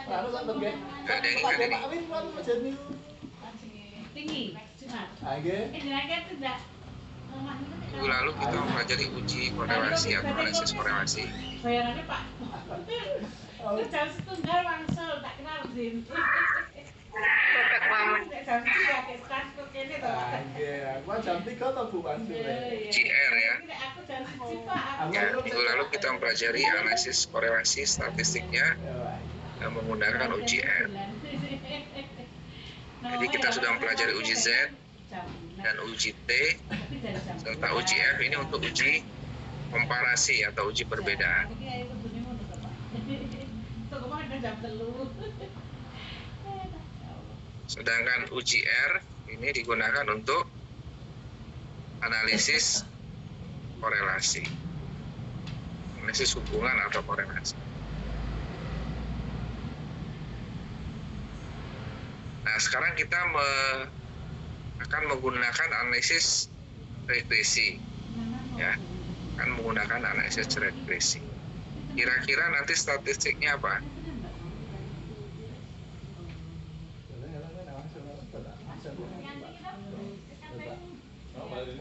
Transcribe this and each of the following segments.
Gak ada yang ingat ini. Tinggi. Minggu lalu kita mempelajari uji korelasi atau analisis korelasi. Bayarannya Pak. Jam setunggal langsung tak kenal Zin. Kokak mama. Jam 3 ke transport ini toh. Aku jam 3 toh Bu Mas. GR ya. Aku jam 1 Pak. Ya, minggu lalu kita mempelajari analisis korelasi statistiknya menggunakan UJR. Jadi kita sudah mempelajari uji Z dan uji T serta uji F ini untuk uji komparasi atau uji perbedaan. Sedangkan uji R ini digunakan untuk analisis korelasi, analisis hubungan atau korelasi. Nah, sekarang kita akan menggunakan analisis regresi, ya, akan menggunakan analisis regresi. Kira-kira nanti statistiknya apa?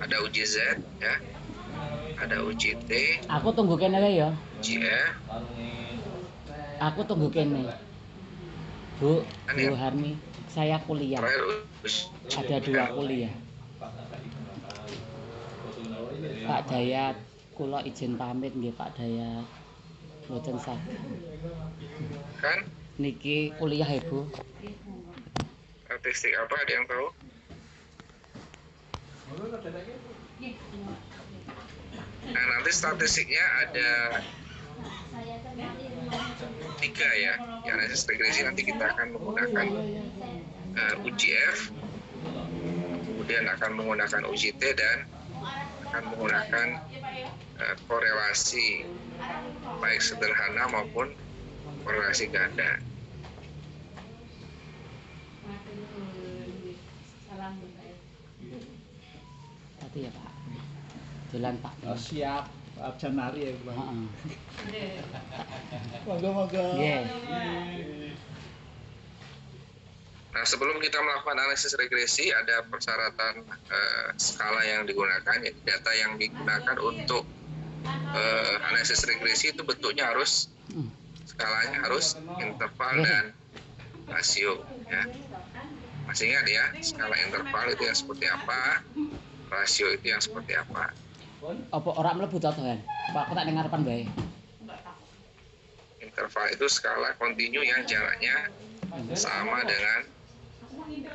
Ada uji Z, ya, ada uji T. Aku tunggu kene ya. Uji F. Aku tunggu kene. Bu Harni, saya kuliah. Ada 2 kuliah. Pak Dayat, kula izin pamit nggih Pak Dayat. Mboten saged. Kan? Niki kuliah ya, Bu. Statistik apa ada yang tahu? Nah, nanti statistiknya ada 3 ya. Di analisis regresi nanti kita akan menggunakan uji F, kemudian akan menggunakan uji T, dan akan menggunakan korelasi baik sederhana maupun korelasi ganda. Tadi ya Pak. Jalan Pak. Oh, siap. Absen nari ya Bang. Heeh. Monggo-monggo. Nggih. Nah, sebelum kita melakukan analisis regresi, ada persyaratan skala yang digunakan. Jadi data yang digunakan untuk analisis regresi itu bentuknya harus, skalanya harus interval dan rasio. Ya. Masih ingat ya, skala interval itu yang seperti apa, rasio itu yang seperti apa. Apa ora mlebu to, Tuhan? Pak, aku tak ning ngarepan bae. Interval itu skala kontinu yang jaraknya sama dengan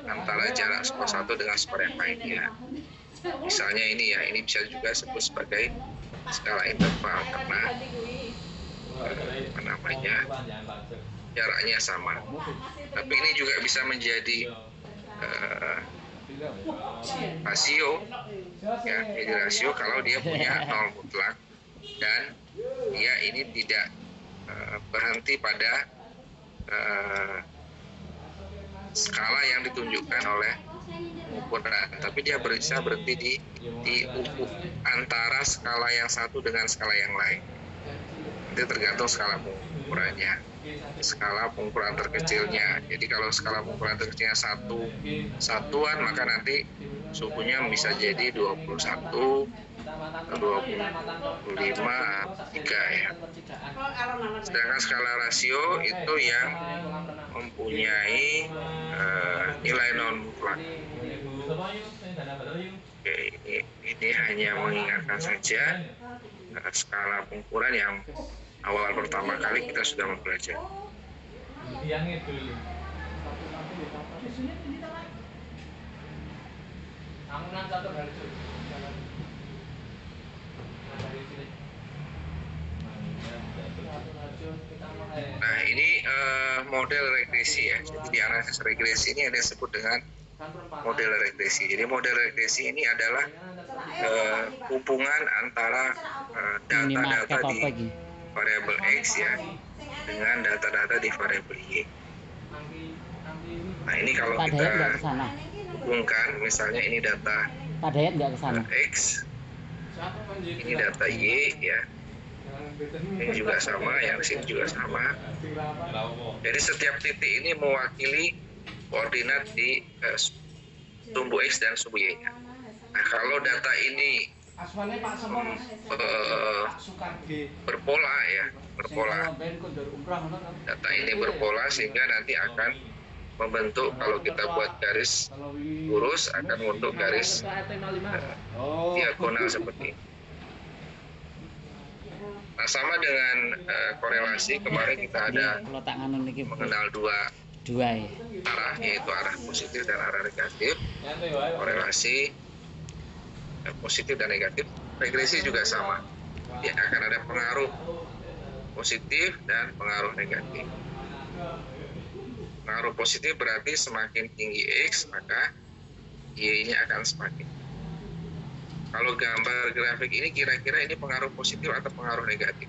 antara jarak skor satu dengan skor yang lainnya. Misalnya ini ya, ini bisa juga disebut sebagai skala interval karena jaraknya sama. Tapi ini juga bisa menjadi rasio, ya, jadi rasio kalau dia punya nol mutlak dan dia ini tidak berhenti pada skala yang ditunjukkan oleh ukuran, tapi dia bisa berhenti di antara skala yang satu dengan skala yang lain. Itu tergantung skala pengukurannya, skala pengukuran terkecilnya. Jadi kalau skala pengukuran terkecilnya satuan, maka nanti suhunya bisa jadi 21, 25, 3 ya. Sedangkan skala rasio itu yang mempunyai nilai non mutlak. Oke, ini hanya mengingatkan saja skala pengukuran yang awal pertama kali kita sudah mempelajari. Nah, ini model regresi ya. Jadi di analisis regresi ini ada yang disebut dengan model regresi. Jadi model regresi ini adalah hubungan antara data-data di variabel X ya dengan data-data di variabel Y. Nah, ini kalau kita hubungkan, misalnya ini data Pak Dayat nggak ke sana. X, ini data Y ya. Ini juga sama, yang di sini juga sama. Jadi setiap titik ini mewakili koordinat di sumbu X dan sumbu Y-nya. Nah, kalau data ini berpola ya, berpola. Data ini berpola sehingga nanti akan membentuk, kalau kita buat garis lurus akan membentuk garis diagonal seperti ini. Nah, sama dengan korelasi kemarin kita ada Kalau tak nganu niki mengenal dua ya. arah, yaitu arah positif dan arah negatif. Korelasi positif dan negatif. Regresi juga sama. Ya, akan ada pengaruh positif dan pengaruh negatif. Pengaruh positif berarti semakin tinggi X, maka Y-nya akan semakin. Kalau gambar grafik ini kira-kira ini pengaruh positif atau pengaruh negatif?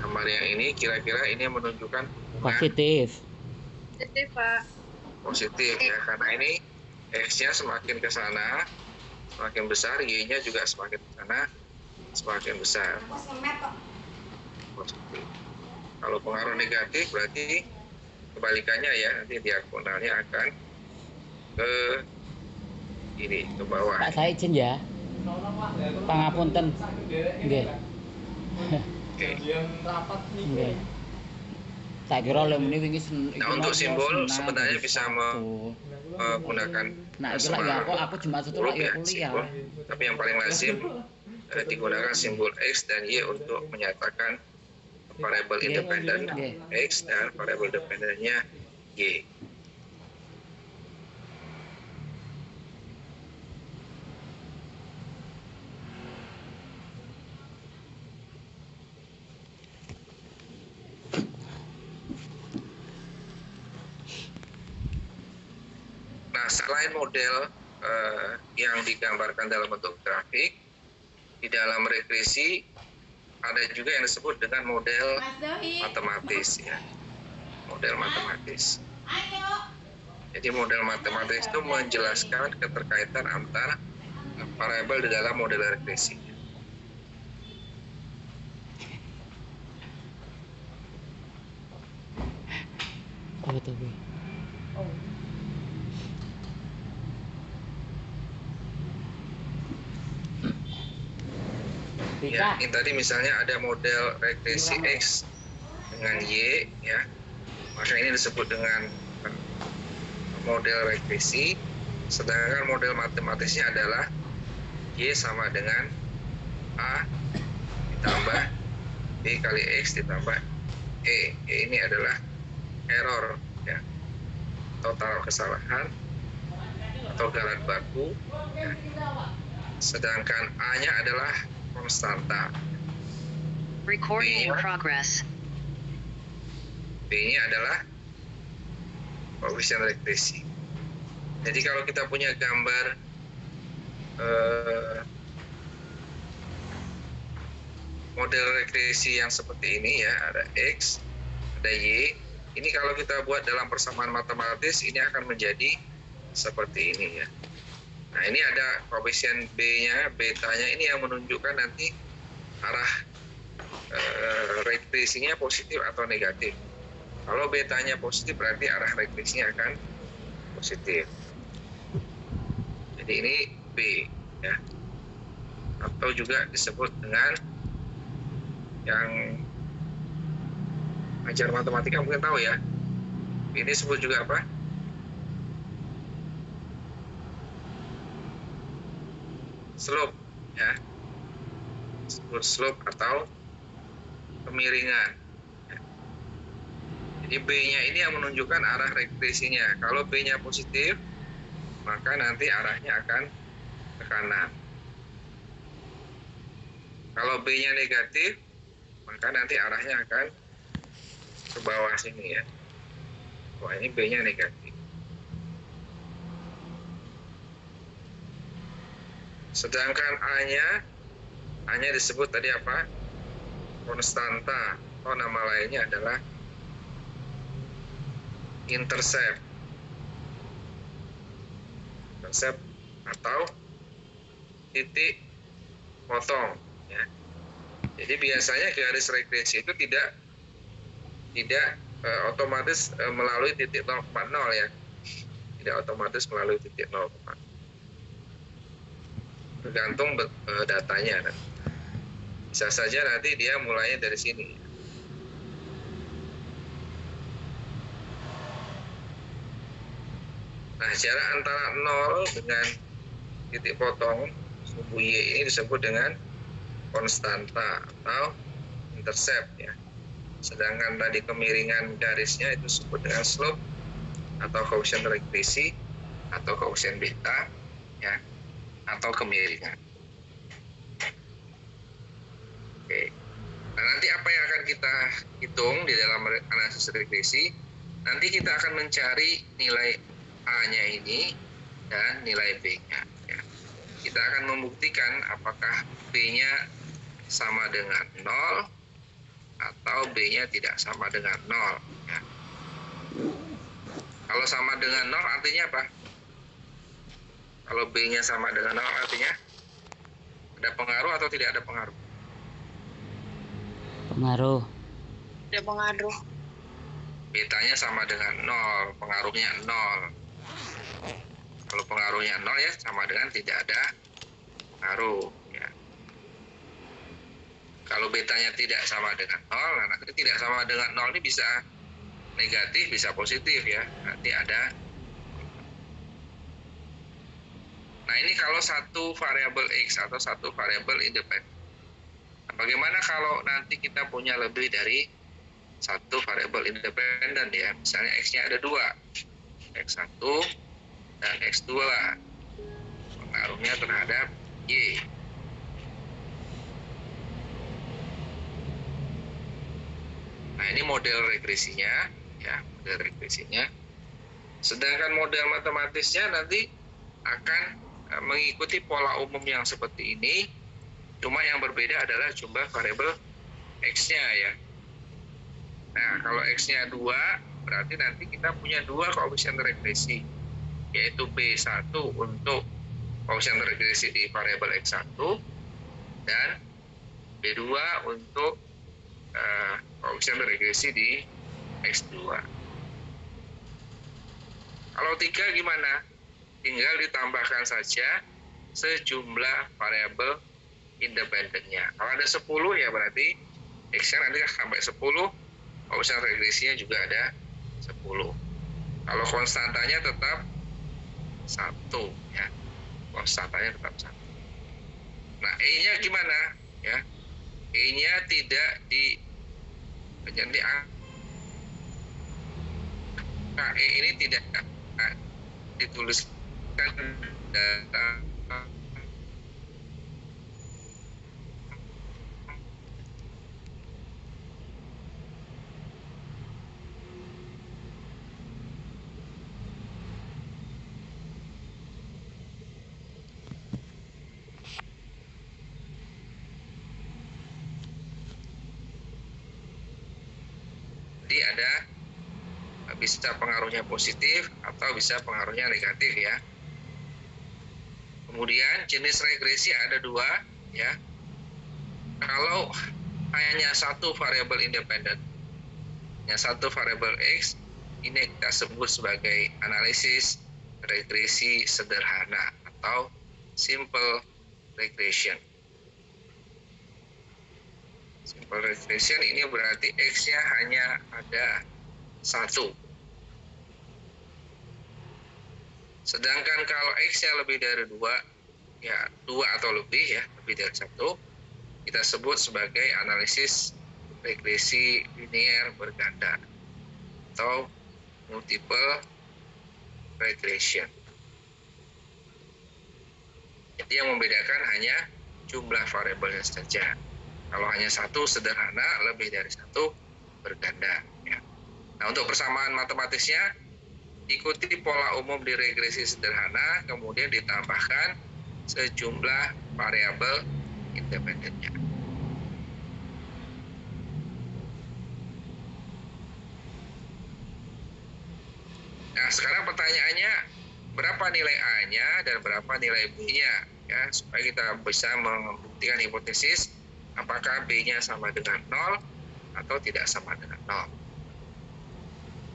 Gambar yang ini kira-kira ini menunjukkan Positif. Positif, Pak. positif ya, karena ini X-nya semakin ke sana, semakin besar, Y-nya juga semakin ke sana, semakin besar. Positif. Kalau pengaruh negatif berarti kebalikannya ya, nanti diagonalnya akan ke ini, ke bawah. Pak saya izin ya. Pangapunten. Nggih. Oke. Nggih. Tak kira lek muni wingi Nah, untuk simbol sebenarnya bisa menggunakan Nah, iki lak ya aku Jumat setu lak ya kuliah. simbol. Tapi yang paling lazim digunakan simbol X dan Y untuk menyatakan variabel independen X dan variabel dependennya Y. Nah, selain model yang digambarkan dalam bentuk grafik, di dalam regresi ada juga yang disebut dengan model matematis ya. Model matematis. Jadi model matematis itu menjelaskan keterkaitan antar variabel di dalam model regresi. Apa tuh? Ya, ini tadi misalnya ada model regresi X dengan Y ya, maka ini disebut dengan model regresi. Sedangkan model matematisnya adalah Y sama dengan A ditambah B kali X ditambah E. Ini adalah error ya, total kesalahan atau galat baku ya. Sedangkan A-nya adalah konstanta. Recording in progress. B-nya adalah koefisien regresi. Jadi kalau kita punya gambar model regresi yang seperti ini ya, ada X, ada Y. Ini kalau kita buat dalam persamaan matematis, ini akan menjadi seperti ini ya. Nah, ini ada koefisien B-nya, betanya ini yang menunjukkan nanti arah regresinya positif atau negatif. Kalau betanya positif berarti arah regresinya akan positif. Jadi ini B ya. Atau juga disebut dengan yang ajar matematika mungkin tahu ya. Ini disebut juga apa? Slope ya, disebut slope atau kemiringan ya. Jadi B-nya ini yang menunjukkan arah regresinya. Kalau B-nya positif, maka nanti arahnya akan ke kanan. Kalau B-nya negatif, maka nanti arahnya akan ke bawah sini ya. Wah, ini B-nya negatif. Sedangkan A-nya disebut tadi apa? Konstanta, atau nama lainnya adalah intercept atau titik potong ya. Jadi biasanya garis regresi itu tidak otomatis melalui titik 0,0 ya. Tidak otomatis melalui titik 0,0. Tergantung datanya. Bisa saja nanti dia mulainya dari sini. Nah, jarak antara 0 dengan titik potong sumbu Y ini disebut dengan konstanta atau intercept ya. Sedangkan tadi kemiringan garisnya itu disebut dengan slope atau koefisien regresi atau koefisien beta ya, atau kemiringan. Oke. Nah, nanti apa yang akan kita hitung di dalam analisis regresi? Nanti kita akan mencari nilai A-nya ini dan nilai B-nya. Ya. Kita akan membuktikan apakah B-nya sama dengan 0 atau B-nya tidak sama dengan 0. Ya. Kalau sama dengan 0 artinya apa? Kalau B-nya sama dengan 0 artinya ada pengaruh atau tidak ada pengaruh? Pengaruh. Ada pengaruh. Betanya sama dengan 0, pengaruhnya 0. Kalau pengaruhnya 0 ya sama dengan tidak ada pengaruh. Ya. Kalau betanya tidak sama dengan 0, nah nanti tidak sama dengan 0 ini bisa negatif, bisa positif ya. Nanti ada. Nah ini kalau satu variabel X atau satu variabel independen. Nah, bagaimana kalau nanti kita punya lebih dari satu variabel independen ya. Misalnya X-nya ada 2. X1 dan X2 pengaruhnya terhadap Y. Nah ini model regresinya ya, model regresinya. Sedangkan model matematisnya nanti akan mengikuti pola umum yang seperti ini, cuma yang berbeda adalah jumlah variabel X-nya ya. Nah kalau X-nya 2 berarti nanti kita punya 2 koefisien regresi, yaitu B1 untuk koefisien regresi di variabel X1 dan B2 untuk koefisien regresi di X2. Kalau 3 gimana? Tinggal ditambahkan saja sejumlah variabel independennya. Kalau ada 10 ya berarti X-nya nanti sampai 10, koefisien regresinya juga ada 10. Kalau konstantanya tetap 1 ya. Konstantanya tetap 1. Nah, E-nya gimana? Ya. E-nya tidak jadi angka E ini tidak dituliskan dalam ada bisa pengaruhnya positif atau bisa pengaruhnya negatif ya. Kemudian jenis regresi ada 2 ya. Kalau hanya satu variabel independen, yang satu variabel X, ini kita sebut sebagai analisis regresi sederhana atau simple regression. Simple regression ini berarti X-nya hanya ada 1. Sedangkan kalau X-nya lebih dari 2, ya 2 atau lebih ya, lebih dari 1, kita sebut sebagai analisis regresi linear berganda atau multiple regression. Jadi yang membedakan hanya jumlah variabelnya saja. Kalau hanya 1 sederhana, lebih dari 1 berganda. Ya. Nah untuk persamaan matematisnya, ikuti pola umum di regresi sederhana, kemudian ditambahkan sejumlah variabel independennya. Nah sekarang pertanyaannya, berapa nilai A-nya dan berapa nilai B-nya? ya, supaya kita bisa membuktikan hipotesis apakah B-nya sama dengan 0 atau tidak sama dengan 0.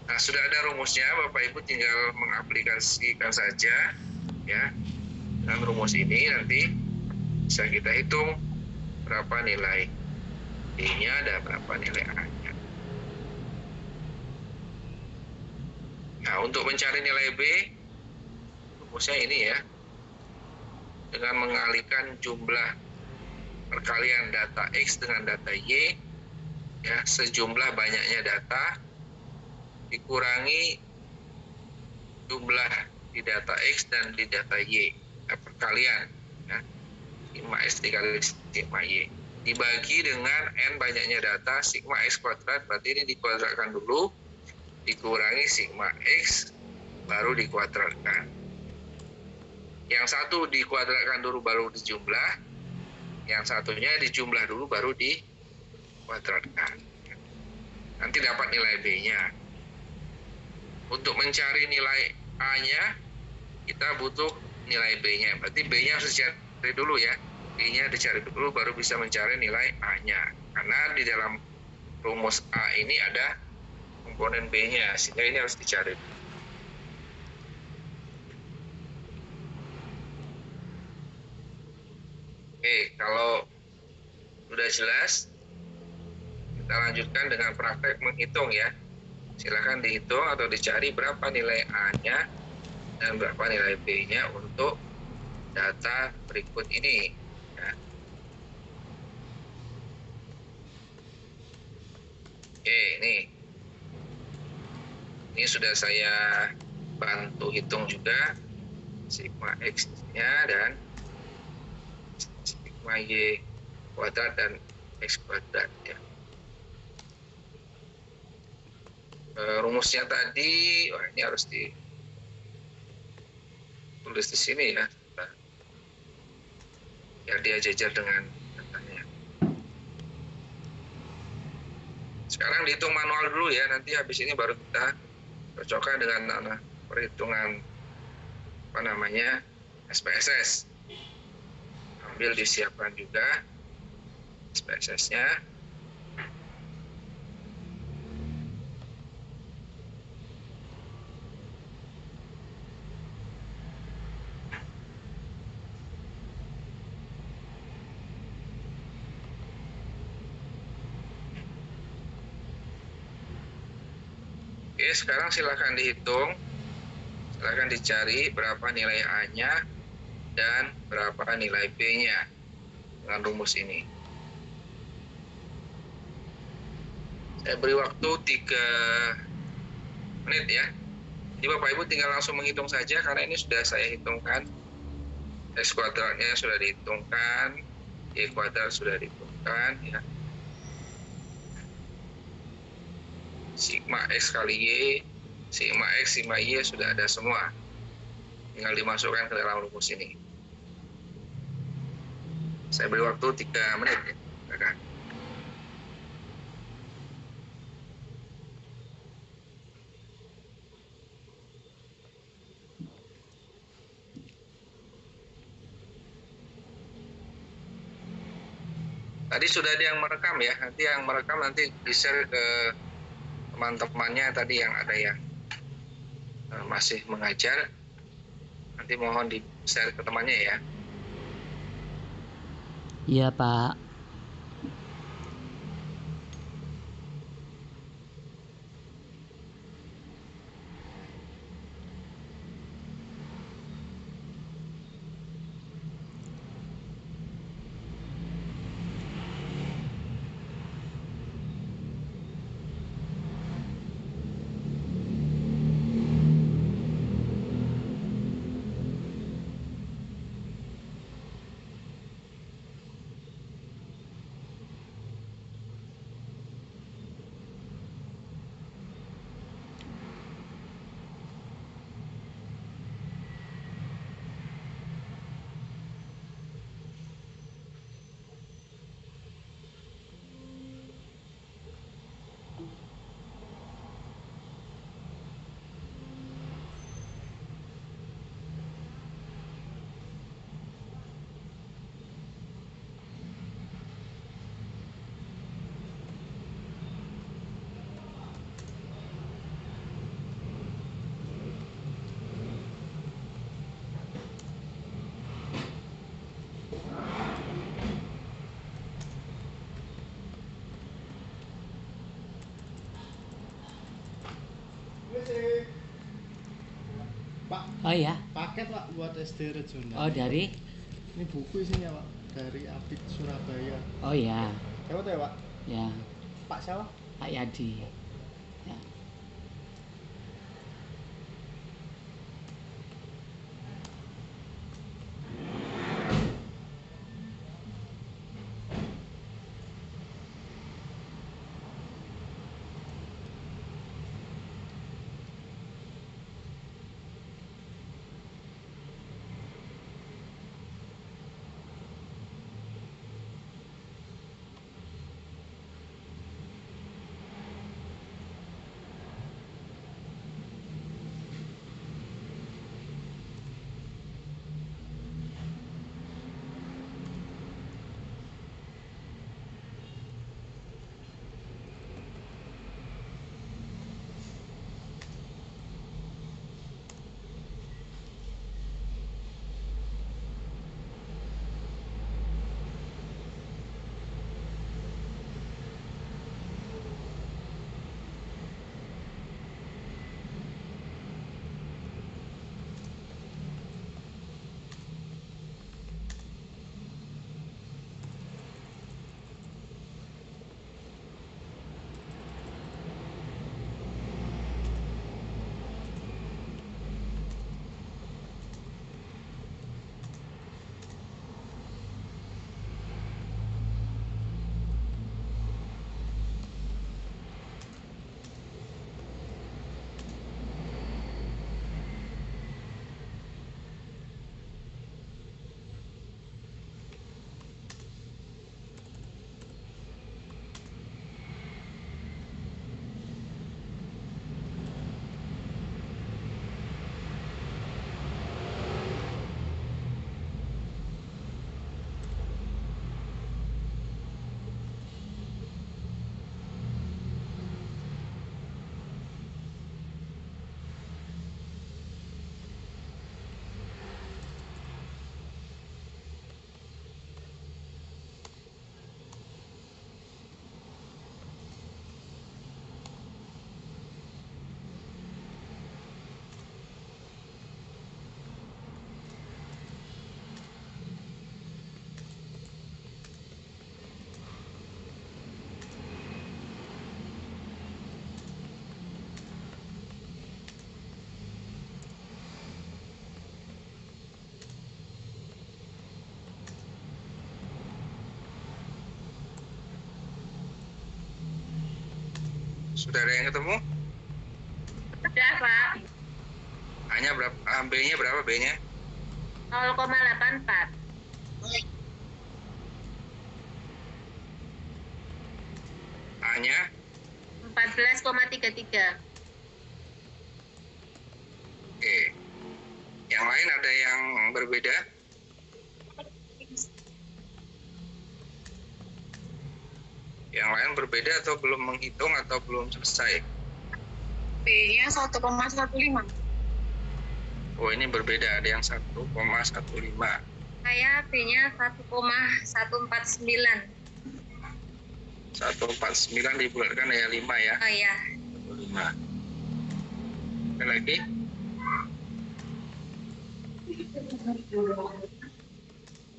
Nah, sudah ada rumusnya, Bapak Ibu tinggal mengaplikasikan saja ya. Dengan rumus ini nanti bisa kita hitung berapa nilai B-nya dan berapa nilai A-nya. Nah, untuk mencari nilai B, rumusnya ini ya, dengan mengalihkan jumlah perkalian data X dengan data Y, ya, sejumlah banyaknya data dikurangi jumlah di data X dan di data Y, perkalian ya, sigma X dikali sigma Y dibagi dengan N banyaknya data sigma X kuadrat, berarti ini dikuadratkan dulu, dikurangi sigma X baru dikuadratkan. Yang satu dikuadratkan dulu baru dijumlah, yang satunya dijumlah dulu baru dikuadratkan. Nanti dapat nilai B-nya. Untuk mencari nilai A-nya, kita butuh nilai B-nya. Berarti B-nya harus dicari dulu ya. B-nya dicari dulu baru bisa mencari nilai A-nya. Karena di dalam rumus A ini ada komponen B-nya, sehingga ini harus dicari. Oke, kalau sudah jelas, kita lanjutkan dengan praktek menghitung ya. Silakan dihitung atau dicari berapa nilai A-nya dan berapa nilai B-nya untuk data berikut ini. Ya. Oke, ini sudah saya bantu hitung juga sigma X-nya dan sigma Y kuadrat dan X kuadrat ya. Rumusnya tadi, wah ini harus ditulis di sini ya, biar dia jajar dengan datanya. Sekarang dihitung manual dulu ya, nanti habis ini baru kita cocokkan dengan perhitungan SPSS. Ambil disiapkan juga SPSS-nya. Oke, sekarang silakan dihitung, silakan dicari berapa nilai A-nya dan berapa nilai B-nya dengan rumus ini. Saya beri waktu 3 menit ya. Jadi Bapak Ibu tinggal langsung menghitung saja karena ini sudah saya hitungkan. X kuadratnya sudah dihitungkan, Y kuadrat sudah dihitungkan ya. Sigma X kali Y, sigma X, sigma Y sudah ada semua. Tinggal dimasukkan ke dalam rumus ini. Saya beri waktu 3 menit ya. Silakan. Tadi sudah ada yang merekam ya. Nanti yang merekam nanti di-share ke teman-temannya tadi yang ada yang masih mengajar, nanti mohon di-share ke temannya ya. Iya Pak. Oh ya. Paket Pak buat SD regional. Oh dari. Ini buku isinya Pak dari Apit Surabaya. Oh ya. Lewat ya Pak? Ya. Pak siapa? Pak Yadi. Ya. Sudah ada yang ketemu? Sudah, Pak. A-nya berapa? B-nya berapa B-nya? 0,84. A-nya 14,33. Oke. Yang lain ada yang berbeda? Yang lain berbeda atau belum menghitung atau belum selesai? B-nya 1,15. Oh, ini berbeda, ada yang 1,15. Saya B-nya 1,149. 149 dibulatkan ya 5 ya. Oh iya. 5. Ada lagi?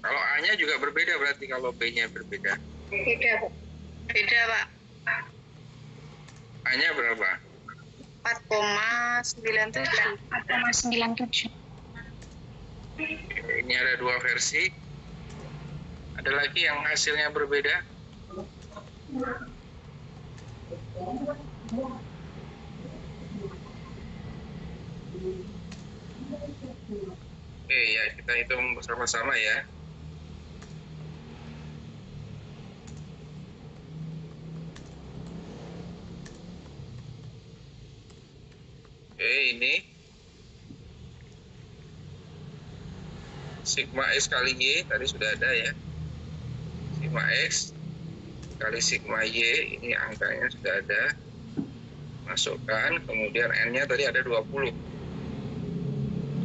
Kalau A-nya juga berbeda berarti kalau B-nya berbeda. Beda, Pak. Beda, Pak. A-nya berapa? 4,97. 4,97. Ini ada 2 versi. Ada lagi yang hasilnya berbeda? Oke ya, kita hitung bersama-sama ya. Oke, ini sigma X kali Y tadi sudah ada ya. Sigma X kali sigma Y, ini angkanya sudah ada. Masukkan, kemudian N-nya tadi ada 20.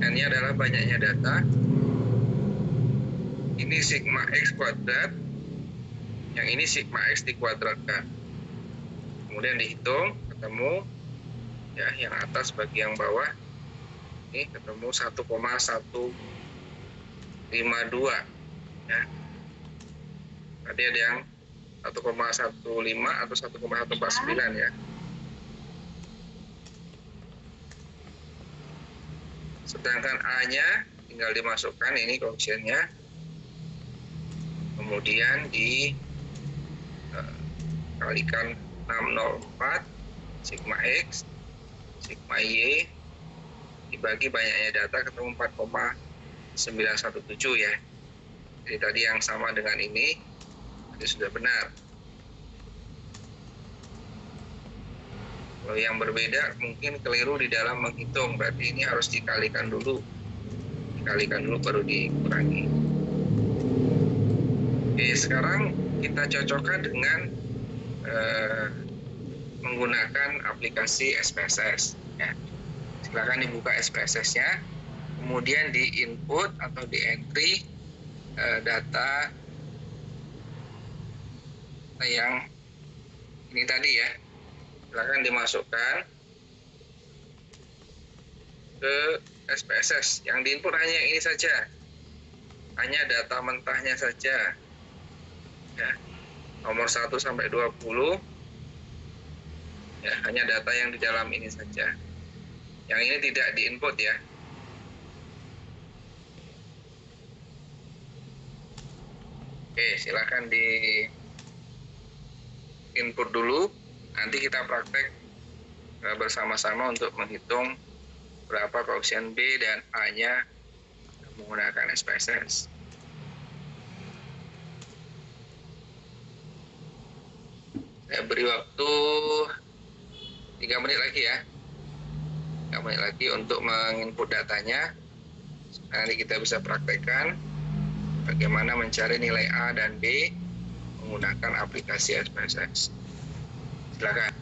N-nya adalah banyaknya data. Ini sigma X kuadrat, yang ini sigma X dikuadratkan. Kemudian dihitung, ketemu ya, yang atas bagi yang bawah Ini ketemu 1,152 ya. Tadi ada yang 1,15 atau 1,149 ya. Sedangkan A-nya tinggal dimasukkan ini koefisiennya. Kemudian dikalikan 604 sigma X, sigma Y dibagi banyaknya data ketemu 4,917 ya. Jadi tadi yang sama dengan ini itu sudah benar. Kalau yang berbeda mungkin keliru di dalam menghitung, berarti ini harus dikalikan dulu baru dikurangi. Oke, sekarang kita cocokkan dengan menggunakan aplikasi SPSS ya. Silakan dibuka SPSS-nya, kemudian di input atau di entry data yang ini tadi ya. Silakan dimasukkan ke SPSS. Yang diinput hanya ini saja, hanya data mentahnya saja ya, nomor 1 sampai 20 ya, hanya data yang di dalam ini saja. Yang ini tidak diinput ya. Oke, silakan di input dulu. Nanti kita praktek bersama-sama untuk menghitung berapa koefisien B dan A-nya menggunakan SPSS. Saya beri waktu 3 menit lagi ya. 3 menit lagi untuk menginput datanya. Nanti kita bisa praktekkan bagaimana mencari nilai A dan B menggunakan aplikasi SPSS. Silakan.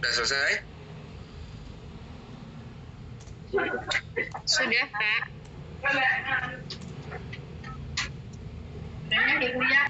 Sudah selesai? Sudah, Pak. Banyak Ibu ya.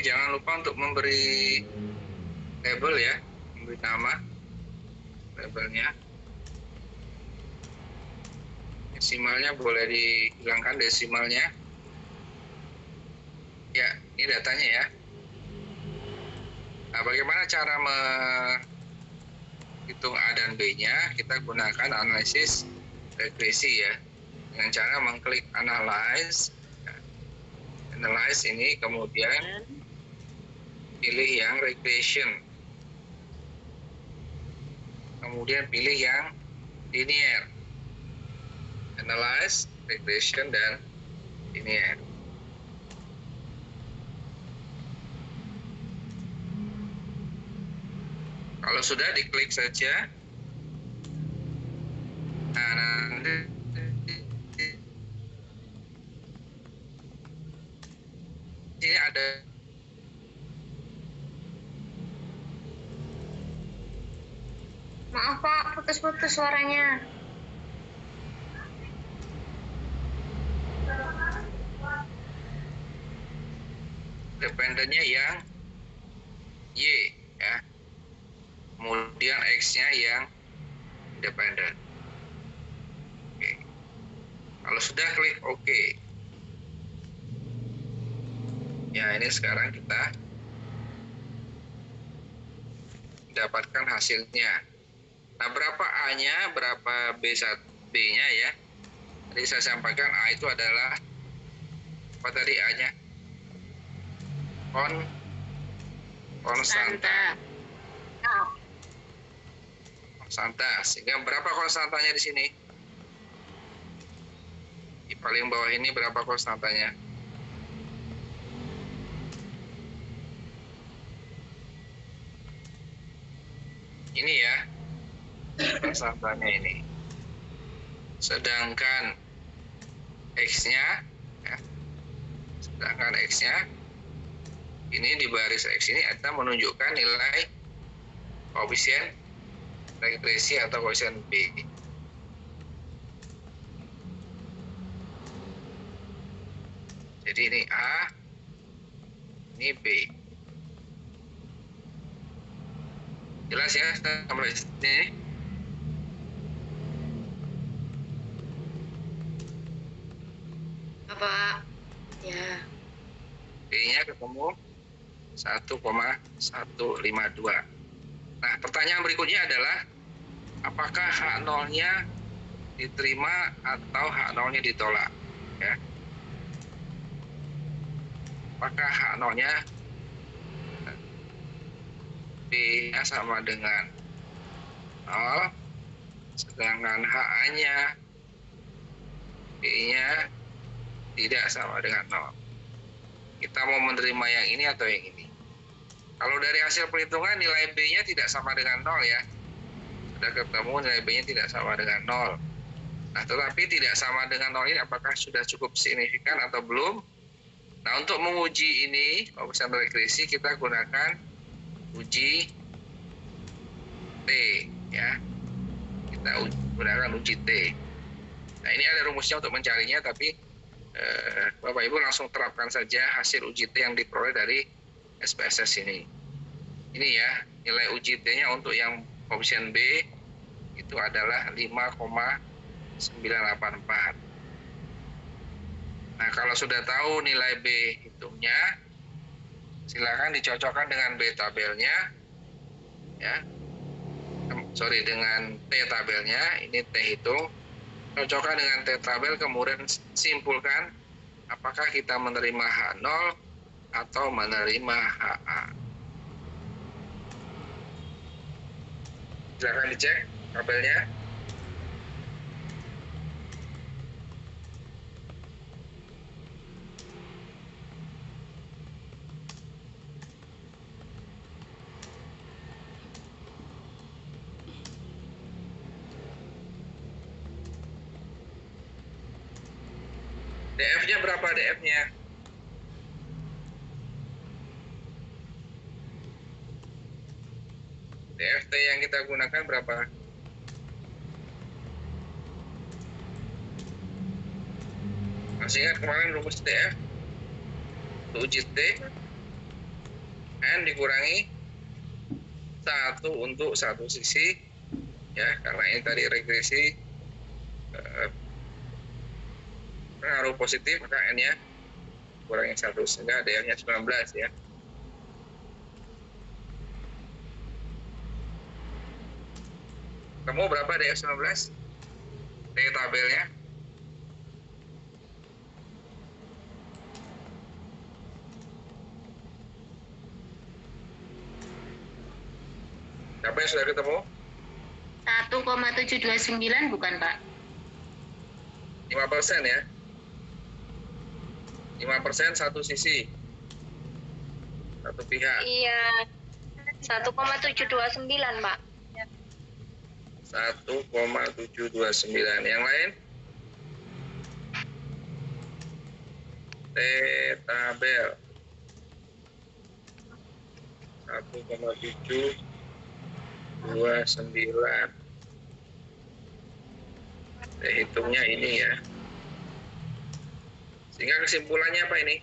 Jangan lupa untuk memberi label ya, memberi nama labelnya. Desimalnya boleh dihilangkan desimalnya. Ya, ini datanya ya. Nah, bagaimana cara menghitung A dan B-nya? Kita gunakan analisis regresi ya. Dengan cara mengklik analyze. Analyze ini kemudian pilih yang regression, kemudian pilih yang linear, analyze, regression, dan linear. Kalau sudah, diklik saja. Nah, nanti ini ada Maaf, Pak, putus-putus suaranya. dependennya yang Y ya. Kemudian X-nya yang independen. Oke. Kalau sudah, klik OK. Ya, ini sekarang kita dapatkan hasilnya. Nah, berapa A-nya, berapa B-nya ya. Tadi saya sampaikan A itu adalah apa tadi A-nya? Konstanta. Konstanta. Sehingga berapa konstantanya di sini? Di paling bawah ini berapa konstantanya? Ini ya. Konstantanya ini. Sedangkan X-nya ya, ini di baris X ini akan menunjukkan nilai koefisien regresi atau koefisien B. Jadi ini A, ini B. Jelas ya sampai sini? Pak. Ya. B-nya ketemu 1,152. Nah, pertanyaan berikutnya adalah apakah H0-nya diterima atau H0-nya ditolak? Ya. Apakah H0-nya B-nya sama dengan 0, sedangkan HA-nya B-nya tidak sama dengan 0. Kita mau menerima yang ini atau yang ini. Kalau dari hasil perhitungan nilai B-nya tidak sama dengan 0 ya. Sudah ketemu nilai B-nya tidak sama dengan 0. Nah, tetapi tidak sama dengan 0 ini apakah sudah cukup signifikan atau belum? Nah, untuk menguji ini, koefisien regresi kita gunakan uji T ya. kita gunakan uji T. Nah, ini ada rumusnya untuk mencarinya, tapi Bapak Ibu langsung terapkan saja hasil uji T yang diperoleh dari SPSS ini. Ini ya, nilai uji T-nya untuk yang option B itu adalah 5,984. Nah, kalau sudah tahu nilai B hitungnya, silakan dicocokkan dengan B tabelnya, ya. Dengan T tabelnya, ini T hitung, cocokkan dengan T tabel, kemudian simpulkan apakah kita menerima H0 atau menerima HA. Silakan dicek tabelnya. DF-nya berapa DF-nya? DFT yang kita gunakan berapa? Masih ingat kemarin rumus DF? Untuk uji T, N dikurangi 1 untuk satu sisi, ya, karena ini tadi regresi pengaruh positif, maka N-nya kurangi 1, sehingga DF-nya 19 ya. Kamu berapa DF 19? T tabelnya? Siapa yang sudah ketemu? 1,729 bukan, Pak? 5% ya. 5% satu sisi. Satu pihak. Iya. 1,729, Pak. 1,729. Yang lain? T tabel 1,729. Hitungnya ini ya. Sehingga kesimpulannya apa ini?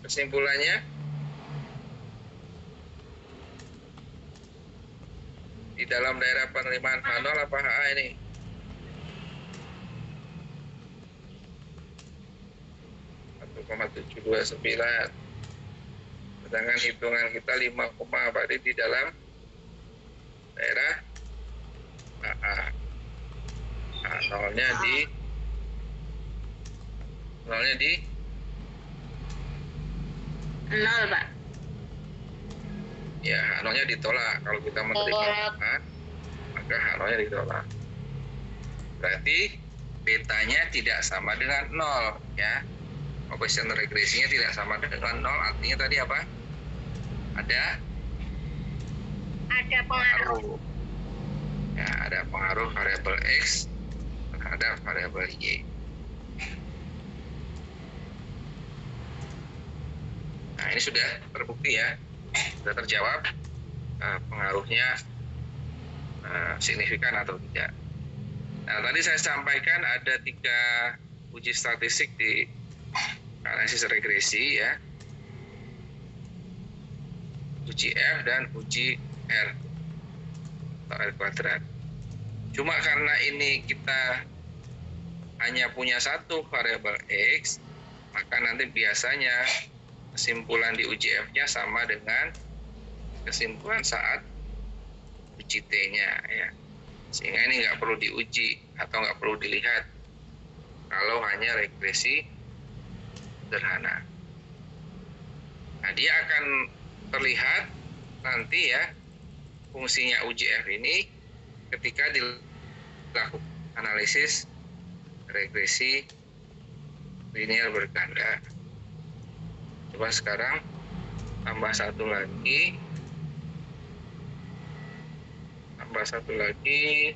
Kesimpulannya di dalam daerah penerimaan H0 apa HA ini? .729. Sedangkan hitungan kita 5, berarti di dalam daerah HA. Nolnya di Nol, Pak. ya, H0-nya ditolak. Kalau kita menerima H, maka H0-nya ditolak. Berarti betanya tidak sama dengan 0 ya. Koefisien regresinya tidak sama dengan 0, artinya tadi apa? Ada pengaruh. Ya, ada pengaruh variabel X terhadap variabel Y. Nah, ini sudah terbukti ya, sudah terjawab pengaruhnya signifikan atau tidak. Nah, tadi saya sampaikan ada 3 uji statistik di analisis regresi ya, uji F dan uji R atau R kuadrat. Cuma karena ini kita hanya punya satu variabel X, maka nanti biasanya kesimpulan di uji F-nya sama dengan kesimpulan saat uji T-nya ya. Sehingga ini nggak perlu diuji atau nggak perlu dilihat kalau hanya regresi sederhana. Nah, dia akan terlihat nanti ya fungsinya uji F ini ketika dilakukan analisis regresi linear berganda. Coba sekarang tambah satu lagi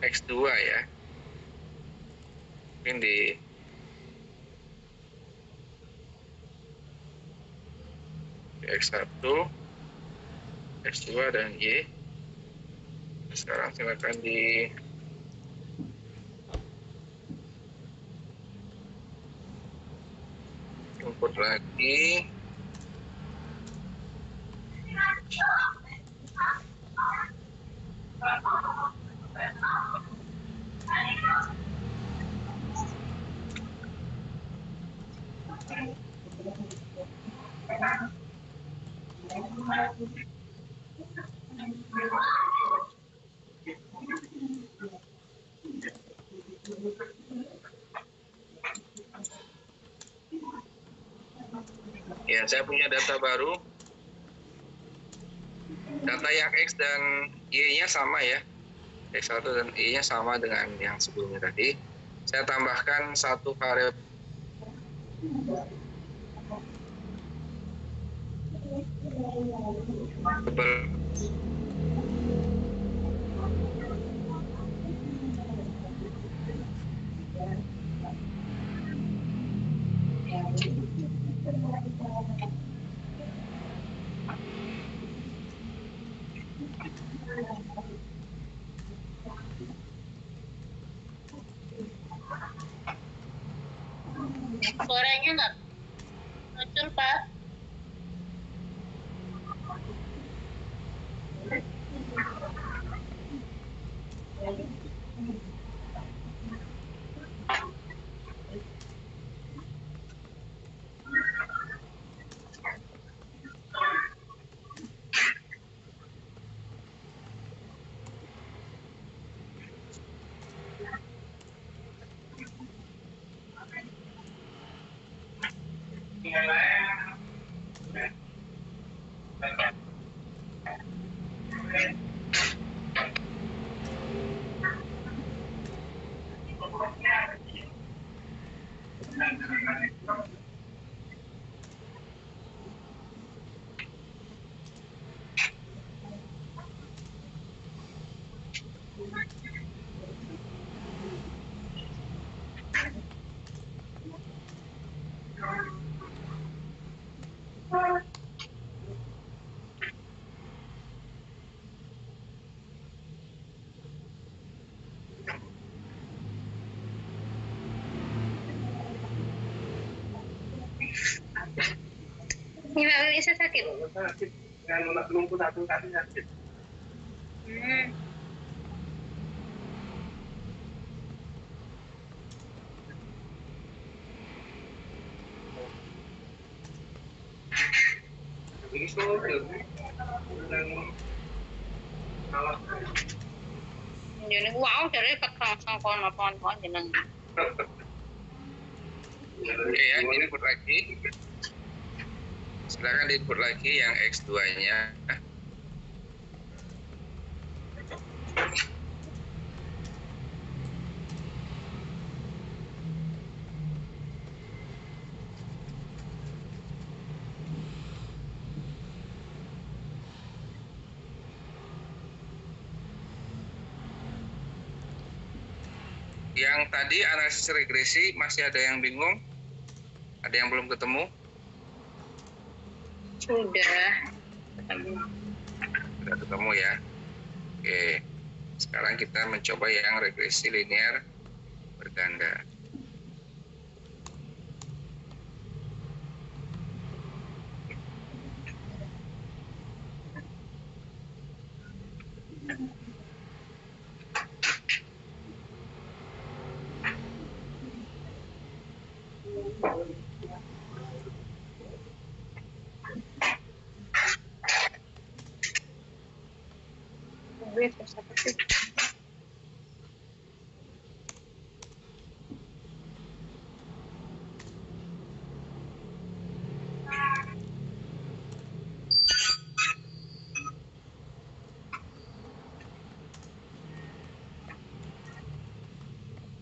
X2 ya, mungkin di X1 X2 dan Y. Sekarang silakan di input lagi. Ya, saya punya data baru. Data yang X dan Y-nya sama ya. X1 dan Y-nya sama dengan yang sebelumnya tadi. Saya tambahkan satu variabel Suaranya nggak muncul, Pak. Ini Mbak Lisa sakit. lumpuh satu kaki sakit. Ini Jadi wow, jadi ketang sangkon apa jeneng. Oke ya, ini input lagi. Silakan diinput lagi yang X2-nya. Yang tadi analisis regresi masih ada yang bingung? Ada yang belum ketemu? Sudah. Sudah ketemu ya. Oke. Sekarang kita mencoba yang regresi linear berganda.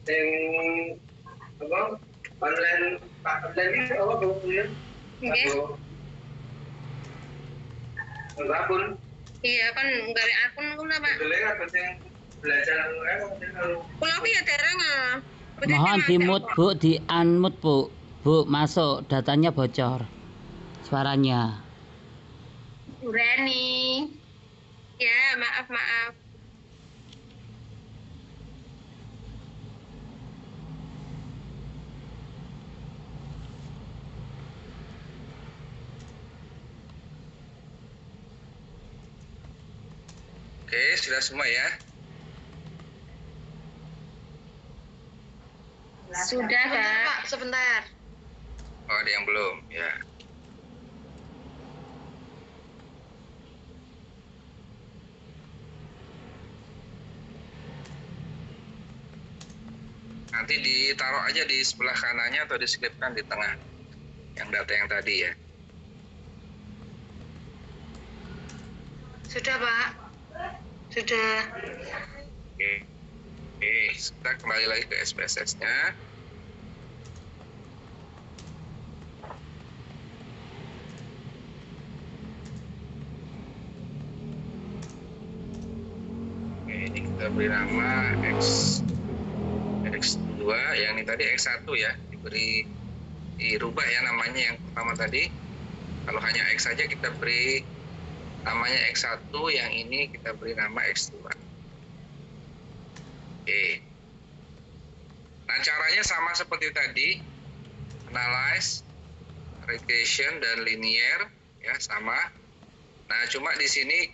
Yang apa? Online ini apa belum? Akun. Iya kan dari akun kuna Pak. Belajar Kulo ki ya dereng ah. Mohon di-mute Bu, di-unmute Bu. Bu, masuk, datanya bocor. Suaranya. Urani. Ya, maaf, maaf. Oke, sudah semua ya. Sudah, Kak. Sebentar. Oh, ada yang belum ya. Nanti ditaruh aja di sebelah kanannya atau diselipkan di tengah yang data yang tadi ya. Sudah, Pak. Sudah. Oke. Oke, kita kembali lagi ke SPSS-nya. Oke, ini kita beri nama X2, yang ini tadi X1 ya, dirubah ya namanya yang pertama tadi. Kalau hanya X saja kita beri namanya X1, yang ini kita beri nama X2. Oke. Nah, caranya sama seperti tadi, analyze, regression, dan linear ya sama. Nah, cuma di sini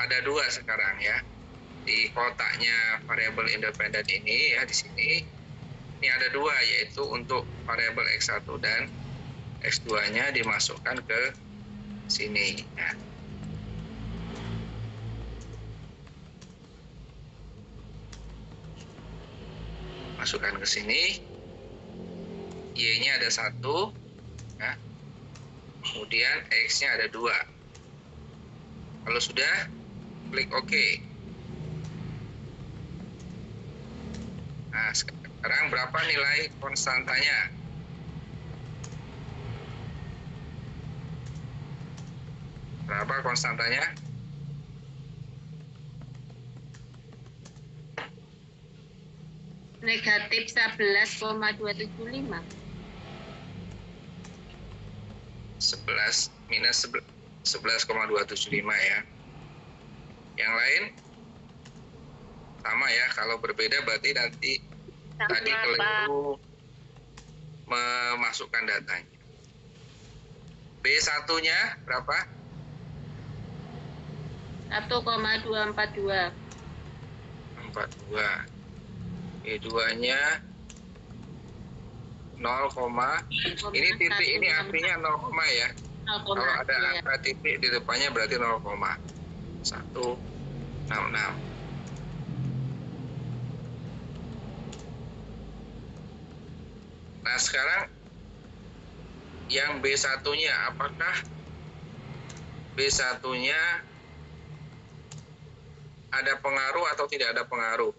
ada dua sekarang ya. Di kotaknya variabel independen ini ya, di sini ini ada dua, yaitu untuk variabel X1 dan X2-nya dimasukkan ke sini ya. Masukkan ke sini, Y-nya ada 1 ya. Kemudian X-nya ada 2. Kalau sudah, klik OK. Nah, sekarang berapa nilai konstantanya? Berapa konstantanya? Negatif 11,275. 11 minus 11,275 ya. Yang lain sama ya, kalau berbeda berarti nanti tadi keliru memasukkan datanya. B1-nya berapa? 1,242. 42. B2-nya 0, ini titik ini artinya 0, ya. 0, Kalau ada ya. angka titik di depannya berarti 0,166. Nah, sekarang yang B1-nya, apakah B1-nya ada pengaruh atau tidak ada pengaruh?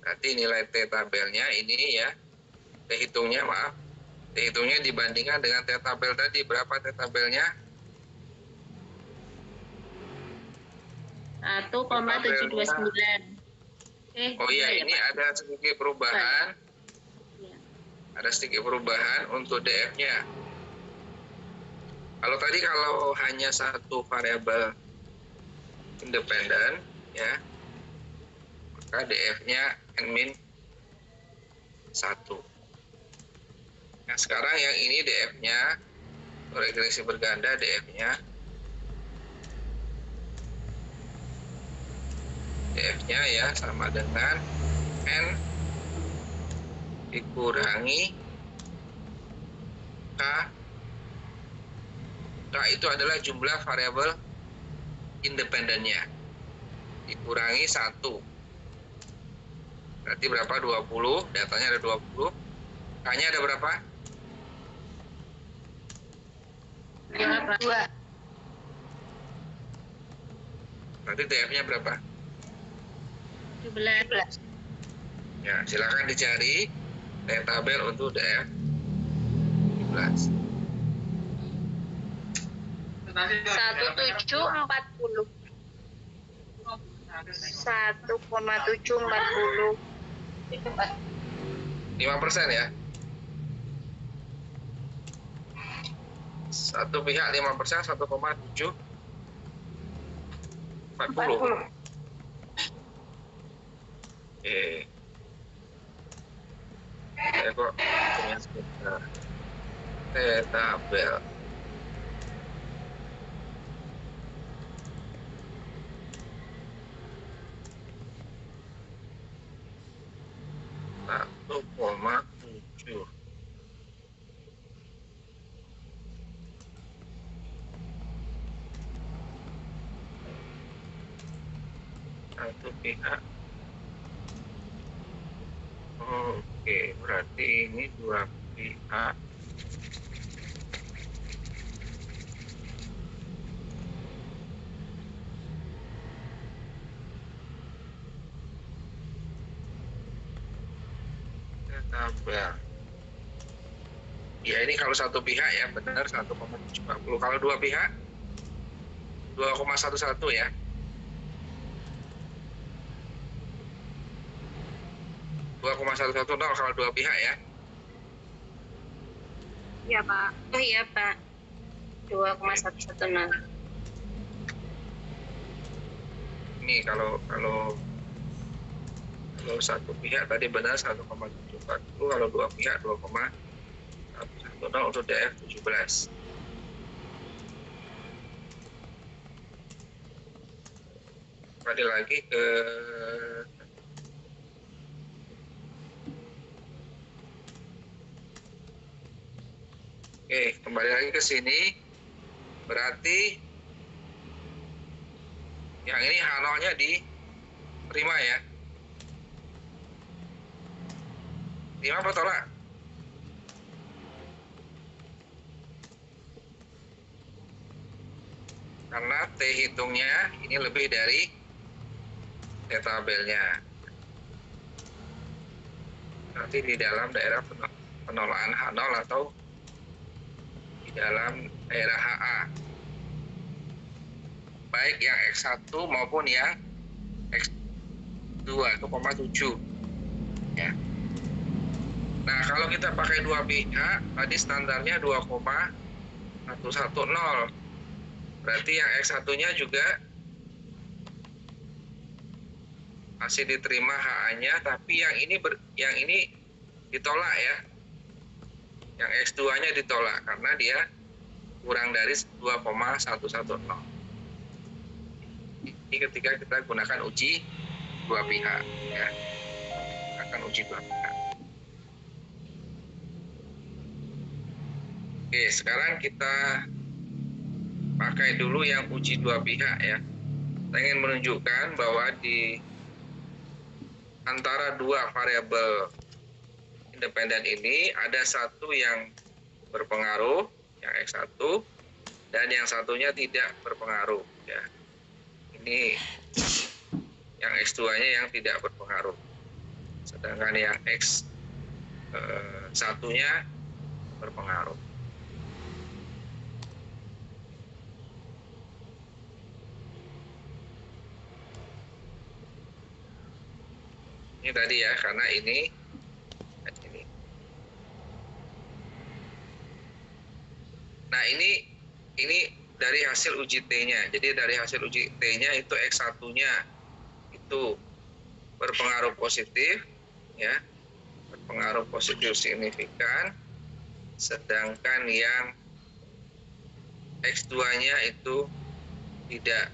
Berarti nilai T tabelnya ini ya, T-hitungnya dibandingkan dengan T tabel tadi, berapa T tabelnya? 1,729. Oh iya, ini ada sedikit perubahan. Ya. Ada sedikit perubahan untuk DF-nya. Kalau hanya satu variabel independen, ya, maka DF-nya N-1. Nah, sekarang yang ini DF-nya, regresi berganda DF-nya ya sama dengan N dikurangi K. K itu adalah jumlah variabel independennya dikurangi 1. Berarti berapa? 20. Datanya ada 20. K-nya ada berapa? 2. Berarti DF-nya berapa? 17. Ya, silakan dicari tabel untuk DF 17. 1,740. 5% ya. Satu pihak 5%, 1,7. 40. Oke. Saya kok punya sebentar. Tabel. Satu koma tujuh. Satu pihak. Oke, berarti ini dua pihak. Tabel. Ya ini kalau satu pihak ya benar 1,740. Kalau dua pihak 2,11 ya. 2,110 kalau dua pihak ya. Iya Pak. Oh iya Pak. 2,110. Ini kalau satu pihak tadi benar 1,740, kalau dua pihak 2,110 untuk DF 17. Kembali lagi ke kembali lagi ke sini. Berarti yang ini H0-nya diterima ya. Terima apa tolak? Karena T hitungnya ini lebih dari T tabelnya. Nanti di dalam daerah penolakan H0 atau di dalam daerah HA. Baik yang X1 maupun yang X2 itu 0,7 ya. Nah, kalau kita pakai dua pihak, tadi standarnya 2,110. Berarti yang X1-nya juga masih diterima HA-nya, tapi yang ini ditolak ya. Yang X2-nya ditolak karena dia kurang dari 2,110. Ini ketika kita gunakan uji dua pihak ya. Akan uji dua pihak. Oke, sekarang kita pakai dulu yang uji dua pihak ya. Saya ingin menunjukkan bahwa di antara dua variabel independen ini ada satu yang berpengaruh, yang X1, dan yang satunya tidak berpengaruh ya. Ini yang X2-nya yang tidak berpengaruh. Sedangkan yang X1-nya berpengaruh. Ini tadi ya, karena ini. Nah, ini dari hasil uji T-nya. Jadi dari hasil uji T-nya itu X1-nya itu berpengaruh positif ya. Berpengaruh positif signifikan. Sedangkan yang X2-nya itu tidak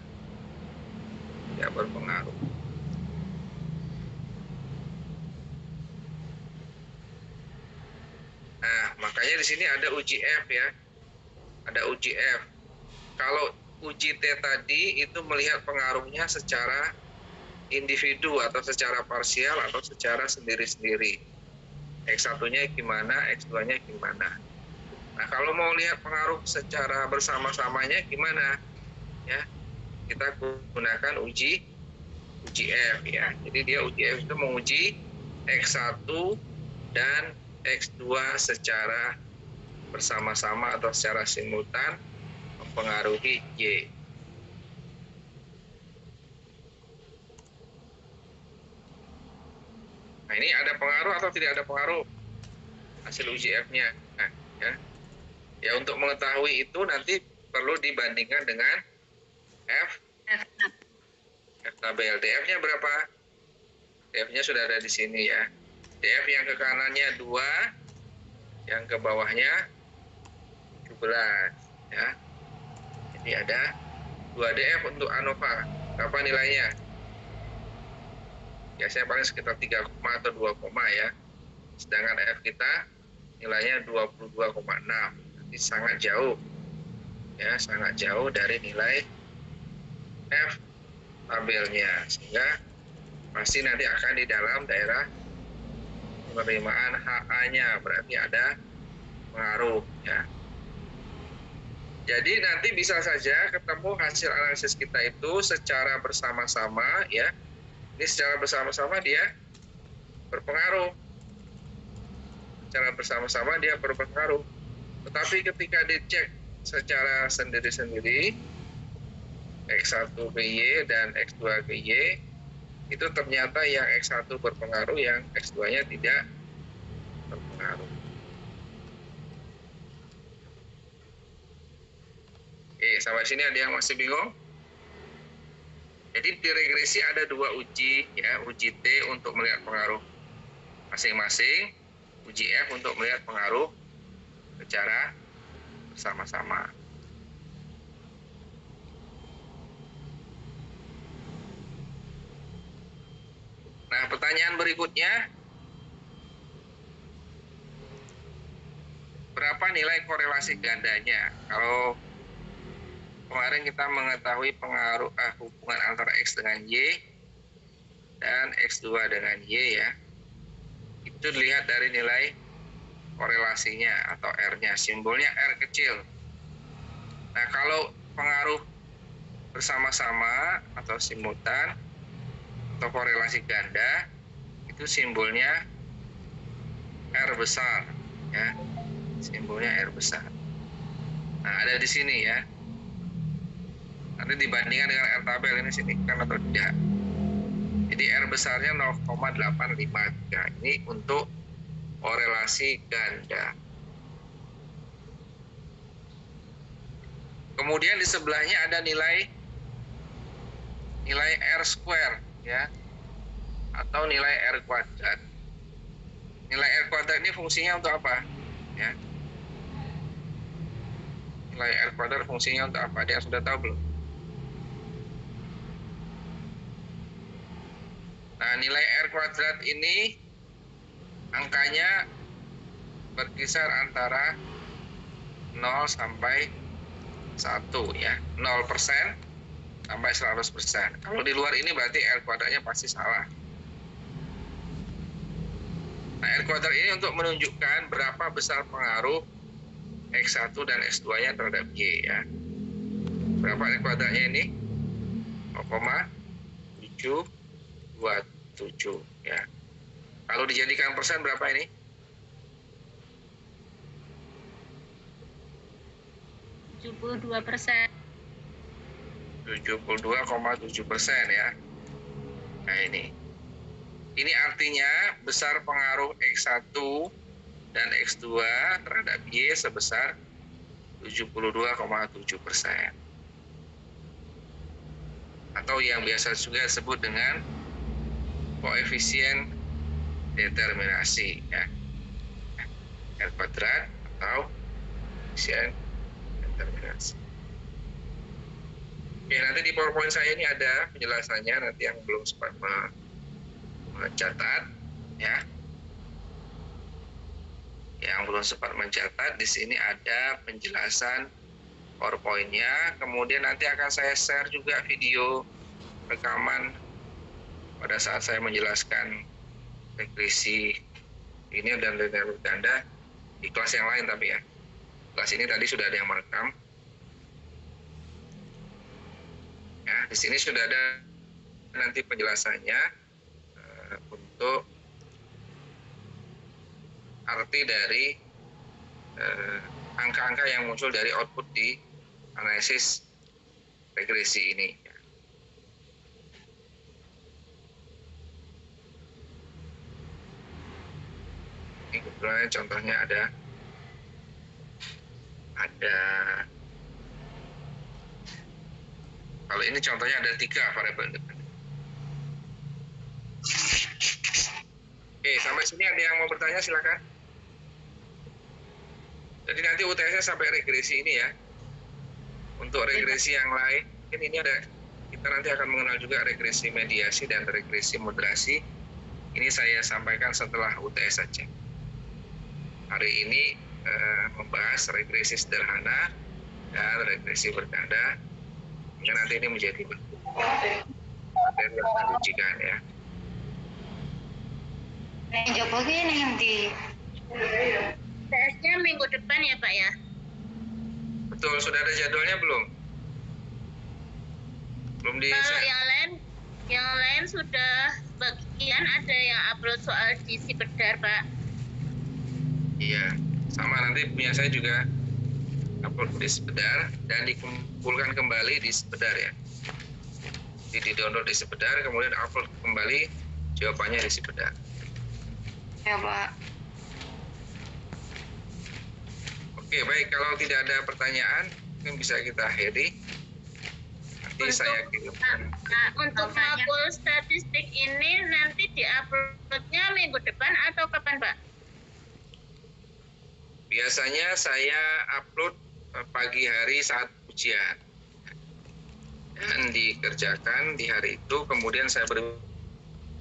berpengaruh. Nah, makanya di sini ada uji F ya. Ada uji F. Kalau uji T tadi itu melihat pengaruhnya secara individu atau secara parsial atau secara sendiri-sendiri. X1-nya gimana, X2-nya gimana. Nah, kalau mau lihat pengaruh secara bersama-samanya gimana? Ya, kita gunakan uji F ya. Jadi dia uji F itu menguji X1 dan X2 secara bersama-sama atau secara simultan mempengaruhi Y. Nah, ini ada pengaruh atau tidak ada pengaruh hasil uji F-nya. Nah, ya untuk mengetahui itu nanti perlu dibandingkan dengan F tabel. DF-nya berapa? DF-nya sudah ada di sini ya. DF yang ke kanannya 2, yang ke bawahnya 17 ya. Jadi ada 2 DF untuk ANOVA. Berapa nilainya? Biasanya paling sekitar 3, atau 2, ya. Sedangkan F kita nilainya 22,6. Jadi sangat jauh. Ya, sangat jauh dari nilai F tabelnya. Sehingga pasti nanti akan di dalam daerah penerimaan HA-nya, berarti ada pengaruh ya. Jadi nanti bisa saja ketemu hasil analisis kita itu secara bersama-sama ya. Ini secara bersama-sama dia berpengaruh. Secara bersama-sama dia berpengaruh. Tetapi ketika dicek secara sendiri-sendiri, X1 ke Y dan X2 ke Y, itu ternyata yang X1 berpengaruh, yang X2-nya tidak berpengaruh. Oke, sampai sini ada yang masih bingung? Jadi di regresi ada 2 uji ya, uji T untuk melihat pengaruh masing-masing, uji F untuk melihat pengaruh secara bersama-sama. Nah, pertanyaan berikutnya, berapa nilai korelasi gandanya? Kalau kemarin kita mengetahui pengaruh hubungan antara X dengan Y dan X2 dengan Y ya, itu dilihat dari nilai korelasinya atau R-nya, simbolnya R kecil. Nah, kalau pengaruh bersama-sama atau simultan atau korelasi ganda, itu simbolnya R besar ya, simbolnya R besar. Nah, ada di sini ya. Nanti dibandingkan dengan R tabel ini signifikan atau tidak. Jadi R besarnya 0,853. Ini untuk korelasi ganda. Kemudian di sebelahnya ada nilai R square ya, atau nilai R kuadrat. Nilai R kuadrat ini fungsinya untuk apa? Ya. Nilai R kuadrat fungsinya untuk apa? Dia sudah tahu belum? Nah, nilai R kuadrat ini angkanya berkisar antara 0 sampai 1 ya. 0% sampai 100%. Kalau di luar ini berarti R kuadratnya pasti salah. Nah, R kuadrat ini untuk menunjukkan berapa besar pengaruh X1 dan X2-nya terhadap Y ya. Berapa R kuadratnya ini? 0,727 ya. Kalau dijadikan persen berapa ini? 72%. 72,7% ya. Nah, ini artinya besar pengaruh X1 dan X2 terhadap Y sebesar 72,7%. Atau yang biasa juga disebut dengan koefisien determinasi ya. R kuadrat atau koefisien determinasi. Oke, nanti di PowerPoint saya ini ada penjelasannya, nanti yang belum sempat mencatat ya. Yang belum sempat mencatat, di sini ada penjelasan PowerPoint-nya. Kemudian nanti akan saya share juga video rekaman pada saat saya menjelaskan regresi ini dan linear ganda di kelas yang lain, tapi ya kelas ini tadi sudah ada yang merekam. Ya, di sini sudah ada nanti penjelasannya untuk arti dari angka-angka yang muncul dari output di analisis regresi ini. Ini kebetulan contohnya ada kalau ini contohnya ada 3 variabel independen. Oke, sampai sini ada yang mau bertanya silakan. Jadi nanti UTS-nya sampai regresi ini ya. Untuk regresi yang lain, mungkin ini ada, kita nanti akan mengenal juga regresi mediasi dan regresi moderasi. Ini saya sampaikan setelah UTS saja. Hari ini membahas regresi sederhana dan regresi berganda. Hingga nanti ini menjadi materi yang akan diujikan ya. Coba gini nanti. TS-nya minggu depan ya Pak ya? Betul, sudah ada jadwalnya belum? Belum di. Kalau yang lain sudah bagian ada yang upload soal di Sipedar Pak. Iya, sama nanti punya saya juga upload di Sipedar dan dikumpulkan kembali di Sipedar ya. Jadi di-download di Sipedar, kemudian upload kembali jawabannya di Sipedar. Ya Pak. Oke, baik. Kalau tidak ada pertanyaan, mungkin bisa kita akhiri. Nanti saya kirimkan. Untuk makul statistik ini nanti di-uploadnya minggu depan atau kapan Pak? Biasanya saya upload pagi hari saat ujian. Dan dikerjakan di hari itu, kemudian saya beri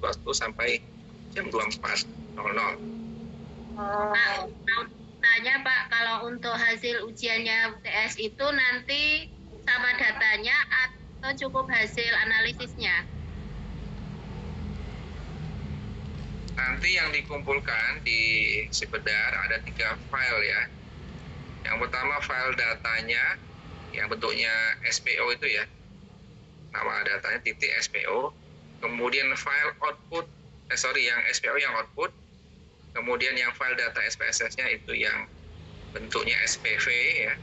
waktu sampai jam 24.00. Tanya Pak, kalau untuk hasil ujiannya UTS itu nanti sama datanya atau cukup hasil analisisnya? Nanti yang dikumpulkan di Sipedar ada 3 file ya. Yang pertama file datanya yang bentuknya SPO itu ya. Nama datanya titik SPO. Kemudian file output, yang SPO yang output. Kemudian yang file data SPSS-nya itu yang bentuknya SPV ya.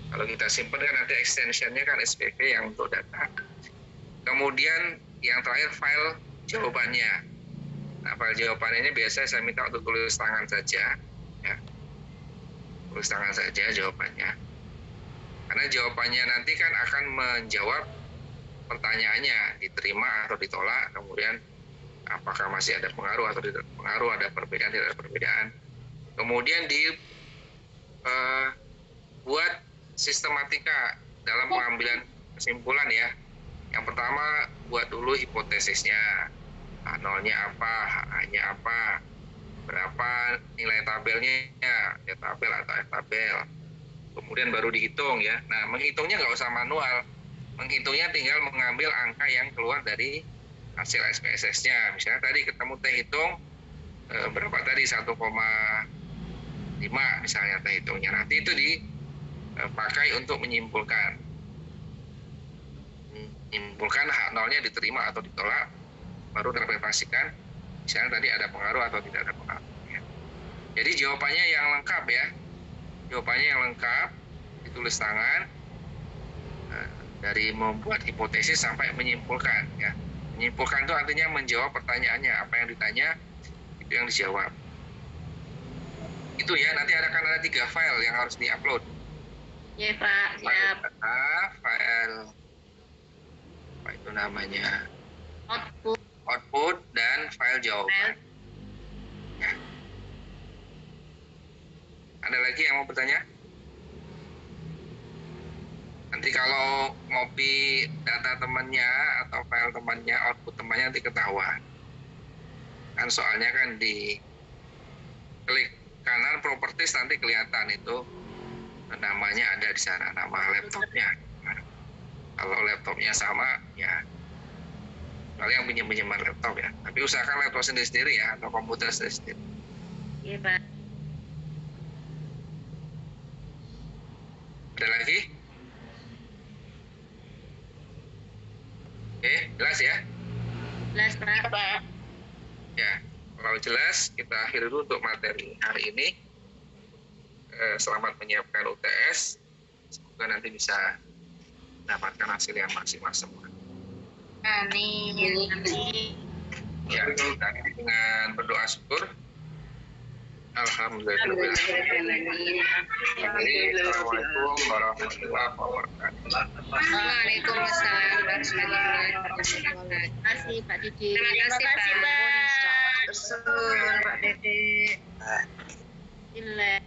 Kalau kita simpan kan nanti extension-nya kan SPV yang untuk data. Kemudian yang terakhir file jawabannya. Nah, file jawabannya ini biasanya saya minta untuk tulis tangan saja ya. Tulis tangan saja jawabannya. Karena jawabannya nanti kan akan menjawab pertanyaannya, diterima atau ditolak, kemudian apakah masih ada pengaruh atau tidak pengaruh, ada perbedaan, tidak ada perbedaan. Kemudian buat sistematika dalam pengambilan kesimpulan ya. Yang pertama buat dulu hipotesisnya, H0-nya apa, H-nya apa, berapa nilai tabelnya, ya tabel atau F tabel. Kemudian baru dihitung ya. Nah, menghitungnya nggak usah manual, menghitungnya tinggal mengambil angka yang keluar dari hasil SPSS-nya. Misalnya tadi ketemu teh hitung berapa tadi 1,5 misalnya teh hitungnya. Nanti itu dipakai untuk menyimpulkan. Menyimpulkan H0-nya diterima atau ditolak, baru interpretasikan misalnya tadi ada pengaruh atau tidak ada pengaruh. Ya. Jadi jawabannya yang lengkap ya. Jawabannya yang lengkap ditulis tangan dari membuat hipotesis sampai menyimpulkan ya. Menyimpulkan itu artinya menjawab pertanyaannya, apa yang ditanya itu yang dijawab. Itu ya, nanti akan ada 3 file yang harus diupload. Ya Pak, siap. File apa itu namanya? Output Dan file jawaban. Ya. Ada lagi yang mau bertanya? Nanti kalau ngopi data temannya atau file temannya, output temannya nanti ketahuan. Kan soalnya kan di klik kanan properties nanti kelihatan itu namanya ada di sana, nama laptopnya. Nah, kalau laptopnya sama ya kalian pinjam-pinjaman laptop ya. Tapi usahakan laptop sendiri-sendiri ya atau komputer sendiri-sendiri. Iya Pak. Ada lagi? Oke, jelas ya? Jelas Pak. Ya, kalau jelas kita akhiri dulu untuk materi hari ini. Selamat menyiapkan UTS. Semoga nanti bisa mendapatkan hasil yang maksimal semua. Amin. Ya, kita akhiri dengan berdoa syukur. Alhamdulillah. Assalamualaikum warahmatullahi wabarakatuh. Waalaikumsalam warahmatullahi wabarakatuh. Terima kasih Pak Didi. Terima kasih Pak. Terus Pak Dede. Ile.